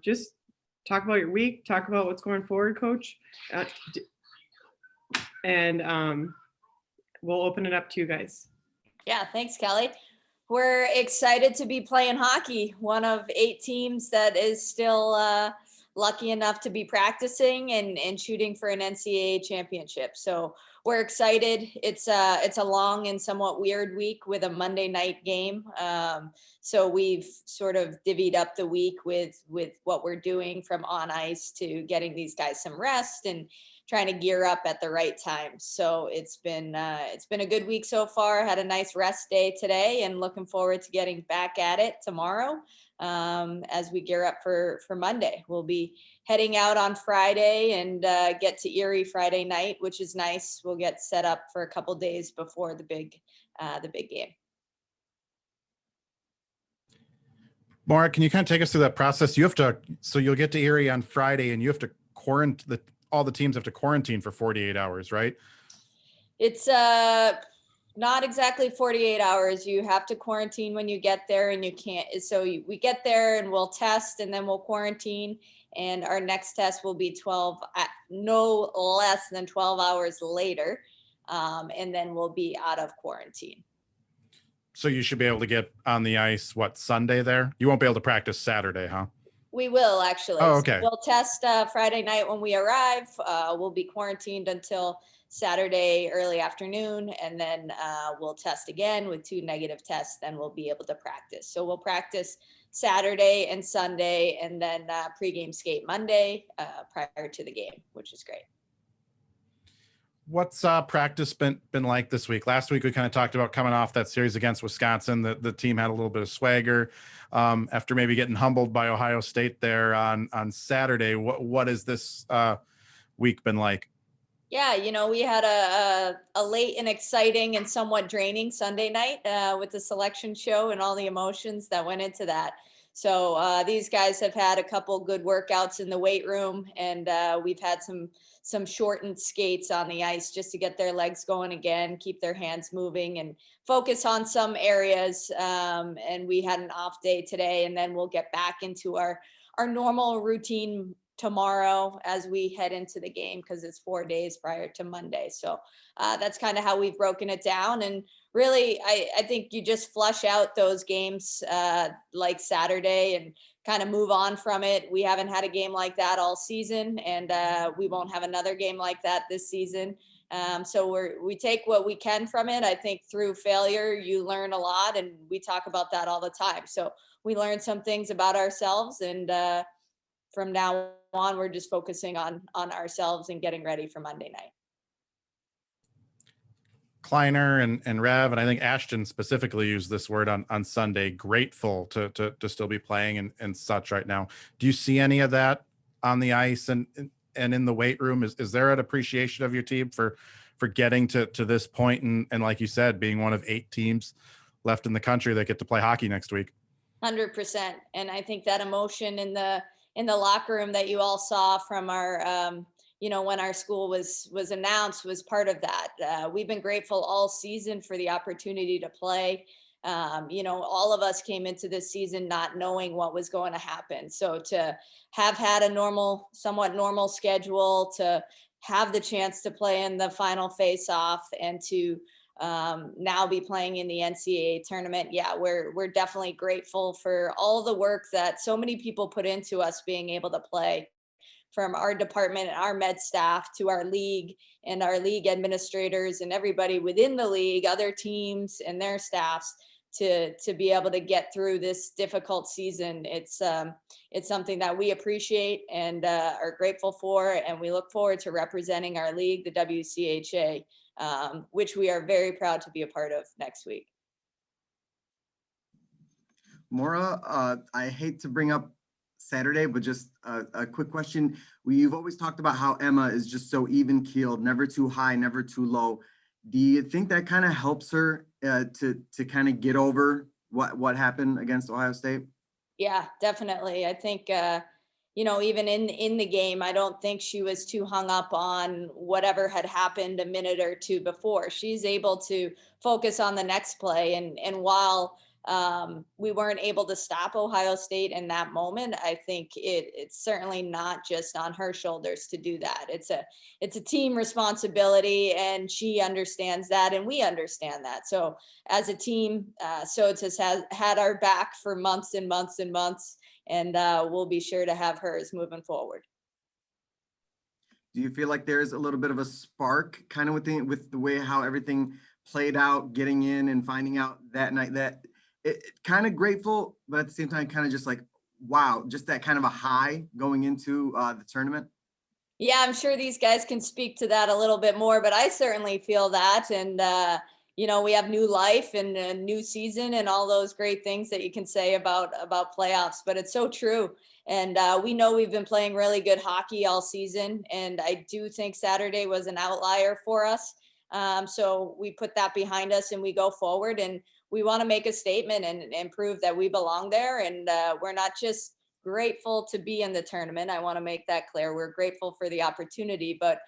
Just talk about your week, talk about what's going forward, Coach, and we'll open it up to you guys. Yeah, thanks, Kelly. We're excited to be playing hockey, one of 8 teams that is still lucky enough to be practicing and shooting for an NCAA championship. So we're excited. It's a long and somewhat weird week with a Monday night game. So we've sort of divvied up the week with what we're doing, from on ice to getting these guys some rest and trying to gear up at the right time. So it's been a good week so far. Had a nice rest day today and looking forward to getting back at it tomorrow as we gear up for Monday. We'll be heading out on Friday and get to Erie Friday night, which is nice. We'll get set up for a couple days before the big game. Maura, can you kind of take us through that process? So you'll get to Erie on Friday and you have to quarantine, all the teams have to quarantine for 48 hours, right? It's not exactly 48 hours. You have to quarantine when you get there, and you can't. So we get there and we'll test, and then we'll quarantine. And our next test will be no less than 12 hours later. And then we'll be out of quarantine. So you should be able to get on the ice, Sunday there? You won't be able to practice Saturday, huh? We will, actually. Oh, okay. So we'll test Friday night when we arrive. We'll be quarantined until Saturday early afternoon, and then we'll test again with 2 negative tests. Then we'll be able to practice. So we'll practice Saturday and Sunday, and then pregame skate Monday prior to the game, which is great. What's practice been like this week? Last week we kind of talked about coming off that series against Wisconsin. The team had a little bit of swagger after maybe getting humbled by Ohio State there on Saturday. What has this week been like? Yeah, we had a late and exciting and somewhat draining Sunday night with the selection show and all the emotions that went into that. So these guys have had a couple good workouts in the weight room, and we've had some shortened skates on the ice just to get their legs going again, keep their hands moving, and focus on some areas. And we had an off day today, and then we'll get back into our normal routine tomorrow as we head into the game, because it's 4 days prior to Monday. So that's kind of how we've broken it down. And really, I think you just flush out those games like Saturday and kind of move on from it. We haven't had a game like that all season, and we won't have another game like that this season. So we take what we can from it. I think through failure, you learn a lot, and we talk about that all the time. So we learned some things about ourselves, and from now on, we're just focusing on ourselves and getting ready for Monday night. Kleiner and Rev, and I think Ashton specifically used this word on Sunday, grateful to still be playing and such right now. Do you see any of that on the ice and in the weight room? Is there an appreciation of your team for getting to this point and like you said, being one of 8 teams left in the country that get to play hockey next week? 100%. And I think that emotion in the locker room that you all saw from our when our school was announced was part of that. We've been grateful all season for the opportunity to play. All of us came into this season not knowing what was going to happen. So to have had a somewhat normal schedule, to have the chance to play in the final face-off, and to now be playing in the NCAA tournament. Yeah, we're definitely grateful for all the work that so many people put into us being able to play, from our department and our med staff to our league and our league administrators and everybody within the league, other teams and their staffs, to be able to get through this difficult season. It's something that we appreciate and are grateful for, and we look forward to representing our league, the WCHA, which we are very proud to be a part of next week. Maura, I hate to bring up Saturday, but just a quick question. You've always talked about how Emma is just so even-keeled, never too high, never too low. Do you think that kind of helps her to kind of get over what happened against Ohio State? Yeah, definitely. I think, even in the game, I don't think she was too hung up on whatever had happened a minute or two before. She's able to focus on the next play. And while we weren't able to stop Ohio State in that moment. I think it's certainly not just on her shoulders to do that. It's a team responsibility, and she understands that, and we understand that. So as a team, Soads has had our back for months and months and months, and we'll be sure to have hers moving forward. Do you feel like there's a little bit of a spark kind of with the way how everything played out, getting in and finding out that night, that it kind of grateful, but at the same time, kind of just like, wow, just that kind of a high going into the tournament? Yeah, I'm sure these guys can speak to that a little bit more, but I certainly feel that. And, we have new life and a new season and all those great things that you can say about playoffs, but it's so true. And we know we've been playing really good hockey all season. And I do think Saturday was an outlier for us. So we put that behind us and we go forward, and we want to make a statement and prove that we belong there. And we're not just grateful to be in the tournament. I want to make that clear. We're grateful for the opportunity, but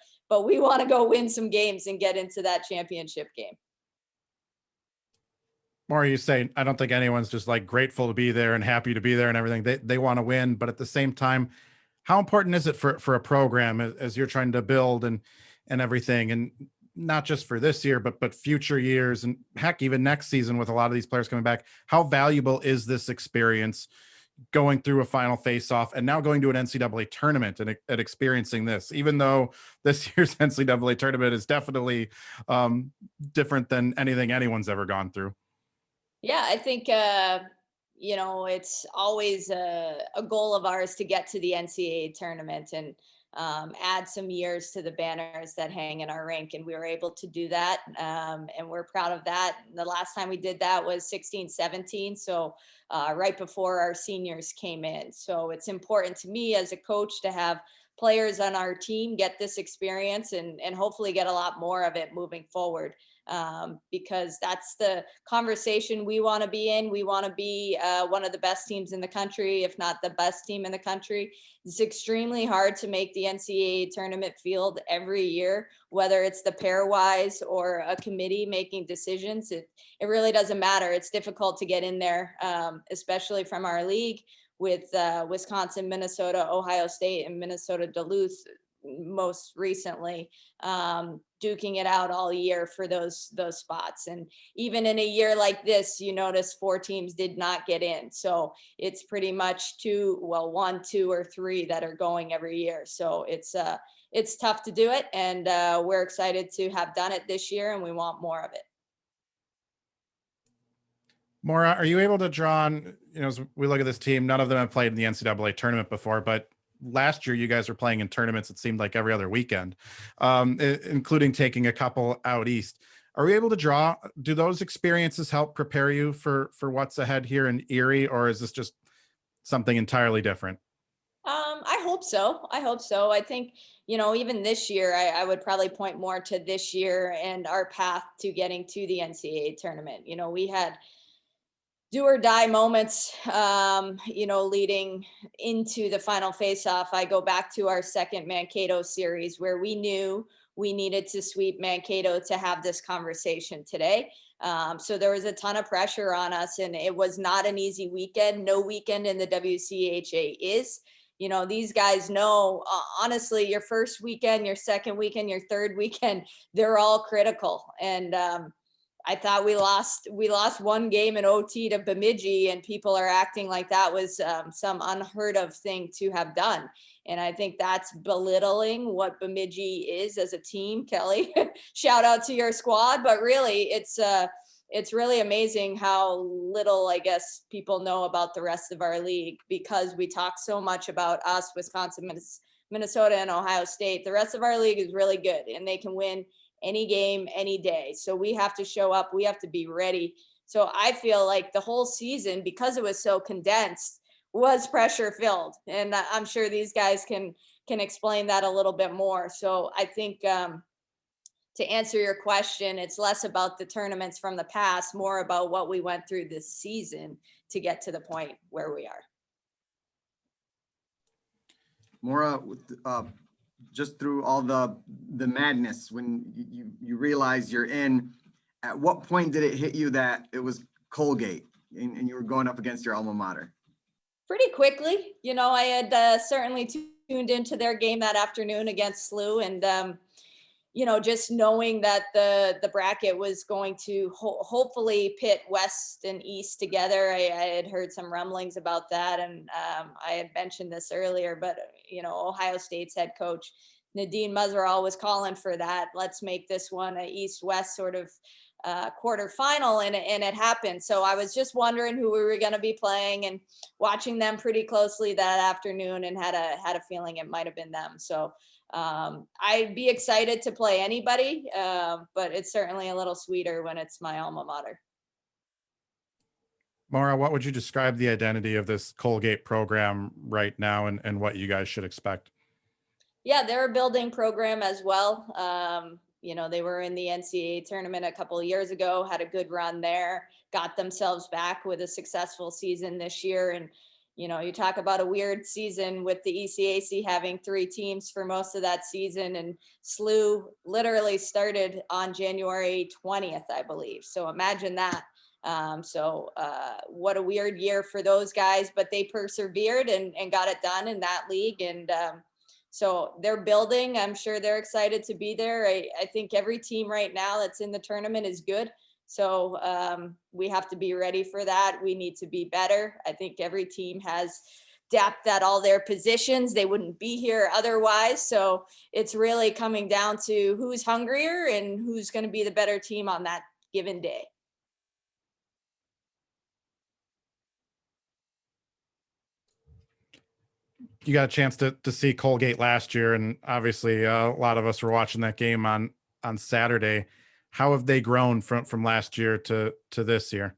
we want to go win some games and get into that championship game. Maura, you say, I don't think anyone's just like grateful to be there and happy to be there and everything. They want to win, but at the same time, how important is it for a program as you're trying to build and everything, and not just for this year, but future years, and heck, even next season with a lot of these players coming back? How valuable is this experience going through a final face-off and now going to an NCAA tournament and experiencing this, even though this year's NCAA tournament is definitely different than anything anyone's ever gone through? Yeah, I think, it's always a goal of ours to get to the NCAA tournament and add some years to the banners that hang in our rink. And we were able to do that. And we're proud of that. The last time we did that was 16-17. So right before our seniors came in. So it's important to me as a coach to have players on our team get this experience and hopefully get a lot more of it moving forward. Because that's the conversation we want to be in. We want to be one of the best teams in the country, if not the best team in the country. It's extremely hard to make the NCAA tournament field every year, whether it's the pairwise or a committee making decisions. It really doesn't matter. It's difficult to get in there, especially from our league with Wisconsin, Minnesota, Ohio State, and Minnesota Duluth most recently, duking it out all year for those spots. And even in a year like this, you notice 4 teams did not get in. So it's pretty much 1, 2, or 3 that are going every year. So it's tough to do it. And we're excited to have done it this year, and we want more of it. Maura, are you able to draw on, as we look at this team, none of them have played in the NCAA tournament before, but last year you guys were playing in tournaments, it seemed like every other weekend, including taking a couple out east. Are we able to draw, do those experiences help prepare you for what's ahead here in Erie, or is this just something entirely different? I hope so. I think, even this year, I would probably point more to this year and our path to getting to the NCAA tournament. We had do or die moments, leading into the final face-off. I go back to our second Mankato series where we knew we needed to sweep Mankato to have this conversation today. So there was a ton of pressure on us, and it was not an easy weekend. No weekend in the WCHA is. These guys know, honestly, your first weekend, your second weekend, your third weekend, they're all critical. And I thought we lost 1 game in OT to Bemidji, and people are acting like that was some unheard of thing to have done. And I think that's belittling what Bemidji is as a team. Kelly, shout out to your squad, but really it's really amazing how little, I guess, people know about the rest of our league, because we talk so much about us, Wisconsin, Minnesota, and Ohio State. The rest of our league is really good, and they can win any game, any day. So we have to show up. We have to be ready. So I feel like the whole season, because it was so condensed, was pressure filled. And I'm sure these guys can explain that a little bit more. So I think to answer your question, it's less about the tournaments from the past, more about what we went through this season to get to the point where we are. Maura, just through all the madness, when you realize you're in, at what point did it hit you that it was Colgate? and you were going up against your alma mater? Pretty quickly. You know, I had certainly tuned into their game that afternoon against SLU, and you know, just knowing that the bracket was going to hopefully pit West and East together. I had heard some rumblings about that, and I had mentioned this earlier, but you know, Ohio State's head coach Nadine Muzerall was calling for that. Let's make this one a East-West sort of quarterfinal, and it happened. So I was just wondering who we were going to be playing and watching them pretty closely that afternoon, and had a feeling it might have been them. So I'd be excited to play anybody, but it's certainly a little sweeter when it's my alma mater. Maura, what would you describe the identity of this Colgate program right now, and what you guys should expect? Yeah, they're a building program as well. You know, they were in the NCAA tournament a couple of years ago, had a good run there, got themselves back with a successful season this year. And, you know, you talk about a weird season with the ECAC having 3 teams for most of that season, and SLU literally started on January 20th, I believe. So imagine that. What a weird year for those guys, but they persevered and got it done in that league. And, so they're building. I'm sure they're excited to be there. I think every team right now that's in the tournament is good. So we have to be ready for that. We need to be better. I think every team has depth at all their positions. They wouldn't be here otherwise. So it's really coming down to who's hungrier and who's going to be the better team on that given day. You got a chance to see Colgate last year, and obviously a lot of us were watching that game on Saturday. How have they grown from last year to this year?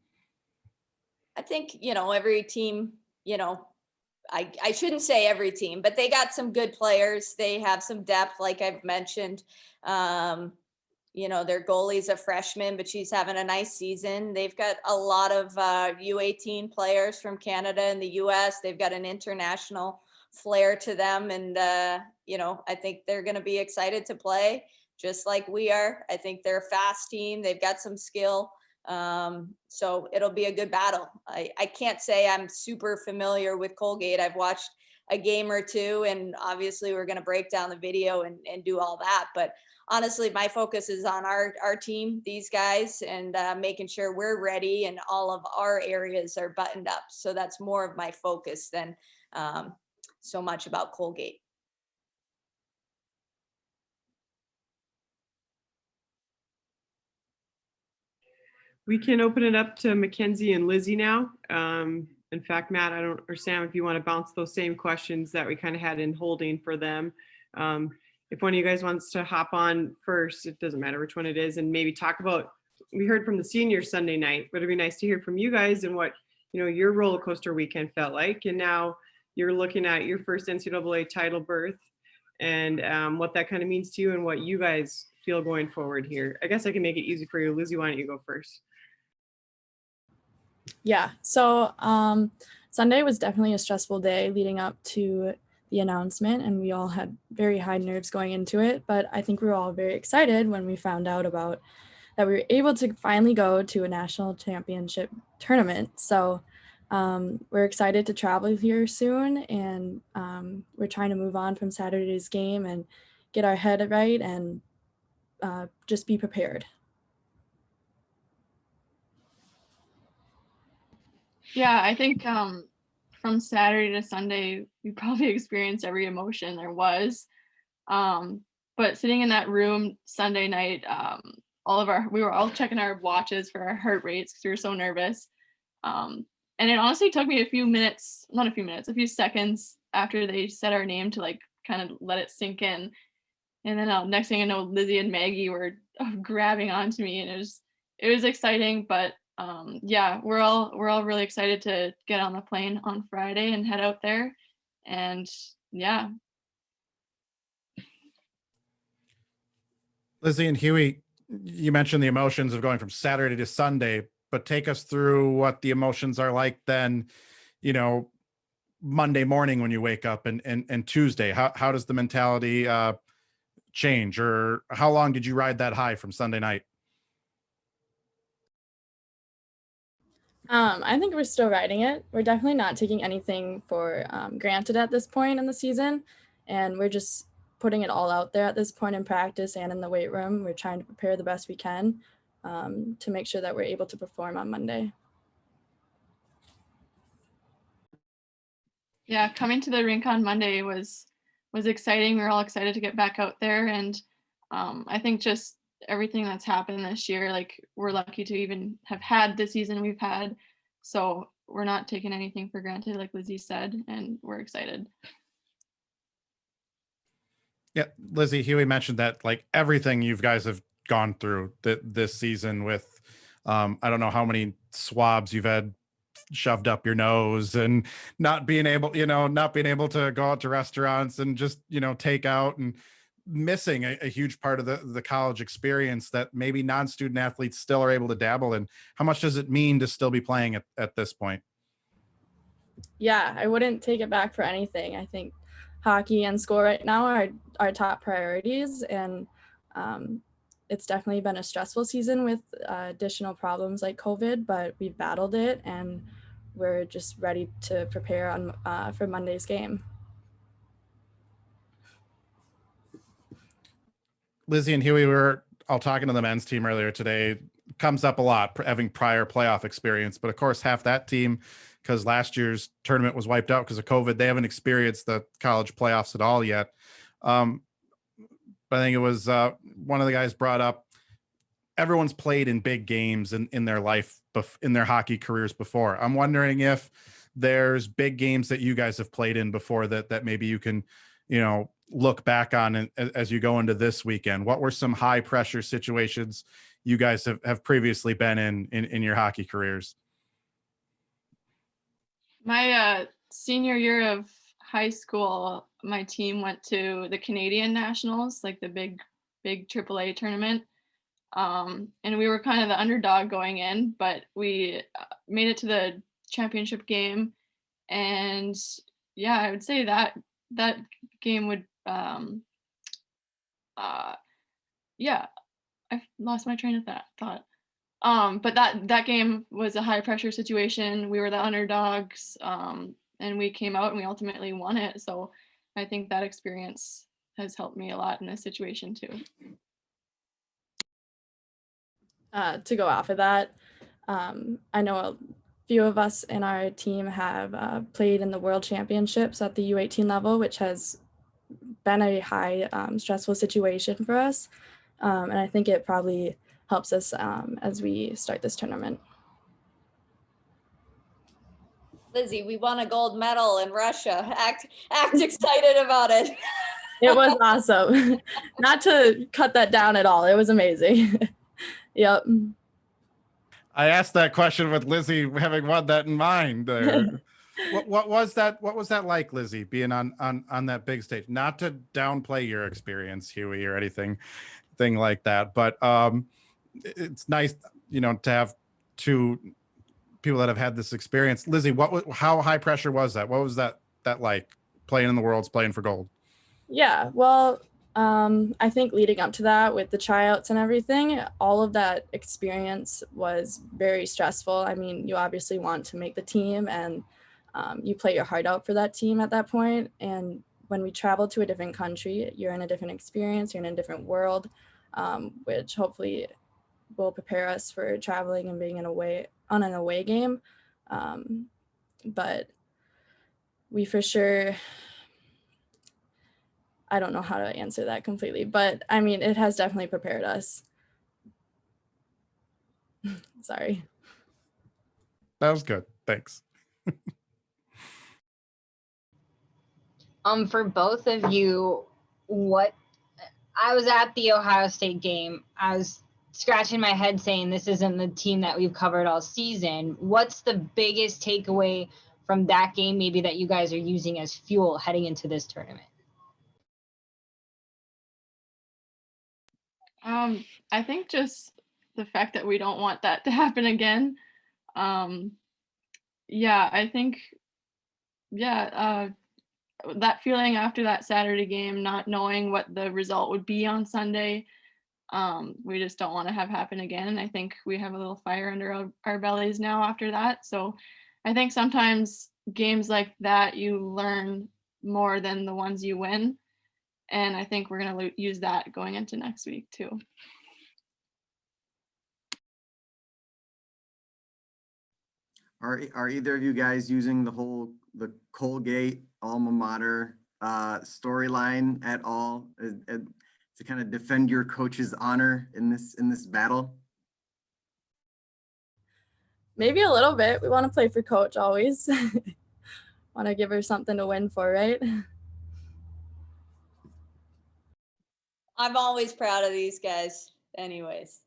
I think, you know, every team, you know, I shouldn't say every team, but they got some good players. They have some depth, like I've mentioned. You know, their goalie's a freshman, but she's having a nice season. They've got a lot of U18 players from Canada and the US. They've got an international flair to them. And, you know, I think they're going to be excited to play just like we are. I think they're a fast team. They've got some skill. So it'll be a good battle. I can't say I'm super familiar with Colgate. I've watched a game or two, and obviously we're going to break down the video and do all that. But honestly, my focus is on our team, these guys, and making sure we're ready and all of our areas are buttoned up. So that's more of my focus than so much about Colgate. We can open it up to McKenzie and Lizi now. In fact, Matt, or Sam, if you want to bounce those same questions that we kind of had in holding for them. If one of you guys wants to hop on first, it doesn't matter which one it is, and maybe talk about, we heard from the seniors Sunday night, but it'd be nice to hear from you guys and what, you know, your roller coaster weekend felt like. And now you're looking at your first NCAA title berth, and what that kind of means to you and what you guys feel going forward here. I guess I can make it easy for you. Lizi, why don't you go first? Yeah, so Sunday was definitely a stressful day leading up to the announcement, and we all had very high nerves going into it, but I think we were all very excited when we found out about that we were able to finally go to a national championship tournament. So we're excited to travel here soon, and we're trying to move on from Saturday's game and get our head right and just be prepared. Yeah, I think from Saturday to Sunday, we probably experienced every emotion there was. But sitting in that room Sunday night, we were all checking our watches for our heart rates because we were so nervous. And it honestly took me a few seconds after they said our name to like kind of let it sink in. And then next thing I know, Lizi and Maggie were grabbing onto me, and it was exciting. But yeah, we're all really excited to get on the plane on Friday and head out there. And yeah. Lizi and Huey, you mentioned the emotions of going from Saturday to Sunday, but take us through what the emotions are like then, you know, Monday morning when you wake up, and Tuesday. How does the mentality change, or how long did you ride that high from Sunday night? I think we're still riding it. We're definitely not taking anything for granted at this point in the season, and we're just putting it all out there at this point in practice and in the weight room. We're trying to prepare the best we can to make sure that we're able to perform on Monday. Yeah, coming to the rink on Monday was exciting. We were all excited to get back out there, and I think just everything that's happened this year, like we're lucky to even have had the season we've had. So we're not taking anything for granted, like Lizi said, and we're excited. Yeah, Lizi, Huey mentioned that like everything you guys have gone through this season with, I don't know how many swabs you've had shoved up your nose and not being able to go out to restaurants and just, take out, and missing a huge part of the college experience that maybe non-student athletes still are able to dabble in. How much does it mean to still be playing at this point? Yeah, I wouldn't take it back for anything. I think hockey and school right now are our top priorities, and it's definitely been a stressful season with additional problems like COVID, but we've battled it and we're just ready to prepare on for Monday's game. Lizi and Huey, we were all talking to the men's team earlier today. Comes up a lot, having prior playoff experience, but of course half that team, because last year's tournament was wiped out because of COVID, they haven't experienced the college playoffs at all yet. But I think it was one of the guys brought up, everyone's played in big games in their life, in their hockey careers before. I'm wondering if there's big games that you guys have played in before that maybe you can, look back on as you go into this weekend. What were some high pressure situations you guys have previously been in your hockey careers? My senior year of high school, my team went to the Canadian Nationals, like the big AAA tournament. And we were kind of the underdog going in, but we made it to the championship game. And yeah, I would say that game would, yeah, I lost my train of thought. But that game was a high pressure situation. We were the underdogs, and we came out and we ultimately won it. So I think that experience has helped me a lot in this situation too. To go off of that, I know a few of us in our team have played in the World Championships at the U18 level, which has been a high stressful situation for us. And I think it probably helps us as we start this tournament. Lizi, we won a gold medal in Russia. Act excited about it. It was awesome. Not to cut that down at all. It was amazing. Yep. I asked that question with Lizi having won that in mind. What was that like, Lizi, being on that big stage? Not to downplay your experience, Huey, or anything like that, but it's nice, to have two people that have had this experience. Lizi, how high pressure was that? What was that like, playing in the Worlds, playing for gold? Yeah, well, I think leading up to that with the tryouts and everything, all of that experience was very stressful. I mean, you obviously want to make the team, and you play your heart out for that team at that point. And when we travel to a different country, you're in a different experience, you're in a different world, which hopefully will prepare us for traveling and being on an away game. But we for sure, I don't know how to answer that completely, but I mean, it has definitely prepared us. Sorry. That was good. Thanks. For both of you, I was at the Ohio State game. I was scratching my head saying this isn't the team that we've covered all season. What's the biggest takeaway from that game maybe that you guys are using as fuel heading into this tournament? I think just the fact that we don't want that to happen again. Yeah, I think, that feeling after that Saturday game, not knowing what the result would be on Sunday, We just don't want to have happen again. And I think we have a little fire under our bellies now after that. So I think sometimes games like that, you learn more than the ones you win. And I think we're going to use that going into next week too. Are either of you guys using the Colgate alma mater storyline at all to kind of defend your coach's honor in this battle? Maybe a little bit. We want to play for coach always. Want to give her something to win for, right? I'm always proud of these guys anyways.